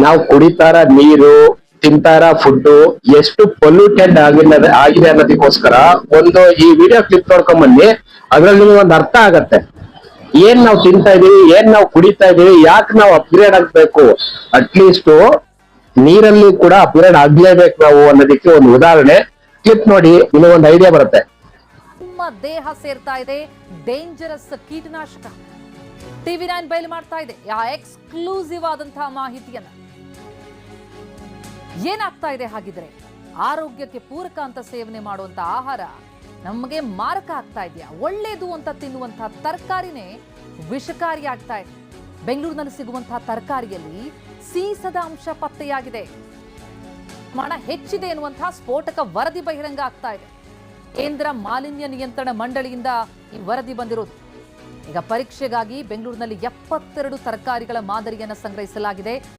ನಾವು ಕುಡಿತಾರ ನೀರು, ತಿಂತಾರ ಫುಡ್ ಎಷ್ಟು ಪೊಲ್ಯೂಟೆಡ್ ಆಗಿದೆ ಅನ್ನೋದಕ್ಕೋಸ್ಕರ ಒಂದು ಈ ವಿಡಿಯೋ ಕ್ಲಿಪ್ ನೋಡ್ಕೊಂಡ್ ಬನ್ನಿ. ಅದ್ರಲ್ಲಿ ನಿಮ್ಗೆ ಒಂದು ಅರ್ಥ ಆಗತ್ತೆ ಏನ್ ನಾವು ತಿಂತಾ ಇದೀವಿ, ಏನ್ ನಾವು ಕುಡಿತಾ ಇದೀವಿ, ಯಾಕೆ ನಾವು ಅಪ್ಗ್ರೇಡ್ ಆಗ್ಬೇಕು, ಅಟ್ಲೀಸ್ಟ್ ನೀರಲ್ಲಿ ಕೂಡ ಅಪ್ಗ್ರೇಡ್ ಆಗ್ಲೇಬೇಕು ನಾವು ಅನ್ನೋದಕ್ಕೆ ಒಂದು ಉದಾಹರಣೆ. ಕ್ಲಿಪ್ ನೋಡಿ, ನಿಮಗೆ ಒಂದು ಐಡಿಯಾ ಬರುತ್ತೆ. ನಿಮ್ಮ ದೇಹ ಸೇರ್ತಾ ಇದೆ ಡೇಂಜರಸ್ ಕೀಟನಾಶಕ. TV9 ಬಯಲು ಮಾಡ್ತಾ ಇದೆ ಆ ಎಕ್ಸ್ಕ್ಲೂಸಿವ್ ಆದಂತಹ ಮಾಹಿತಿಯನ್ನ. ಏನಾಗ್ತಾ ಇದೆ ಹಾಗಿದ್ರೆ? ಆರೋಗ್ಯಕ್ಕೆ ಪೂರಕ ಅಂತ ಸೇವನೆ ಮಾಡುವಂತ ಆಹಾರ ನಮಗೆ ಮಾರಕ ಆಗ್ತಾ ಇದೆಯಾ? ಒಳ್ಳೇದು ಅಂತ ತಿನ್ನುವಂತಹ ತರಕಾರಿನೇ ವಿಷಕಾರಿ ಆಗ್ತಾ ಇದೆ. ಬೆಂಗಳೂರಿನಲ್ಲಿ ಸಿಗುವಂತಹ ತರಕಾರಿಯಲ್ಲಿ ಸೀಸದ ಅಂಶ ಪತ್ತೆಯಾಗಿದೆ. ಪ್ರಮಾಣ ಹೆಚ್ಚಿದೆ ಎನ್ನುವಂತಹ ಸ್ಫೋಟಕ ವರದಿ ಬಹಿರಂಗ ಆಗ್ತಾ ಇದೆ. ಕೇಂದ್ರ ಮಾಲಿನ್ಯ ನಿಯಂತ್ರಣ ಮಂಡಳಿಯಿಂದ ಈ ವರದಿ ಬಂದಿರೋದು. ಈಗ ಪರೀಕ್ಷೆಗಾಗಿ ಬೆಂಗಳೂರಿನಲ್ಲಿ 72 ತರಕಾರಿಗಳ ಮಾದರಿಯನ್ನು ಸಂಗ್ರಹಿಸಲಾಗಿದೆ.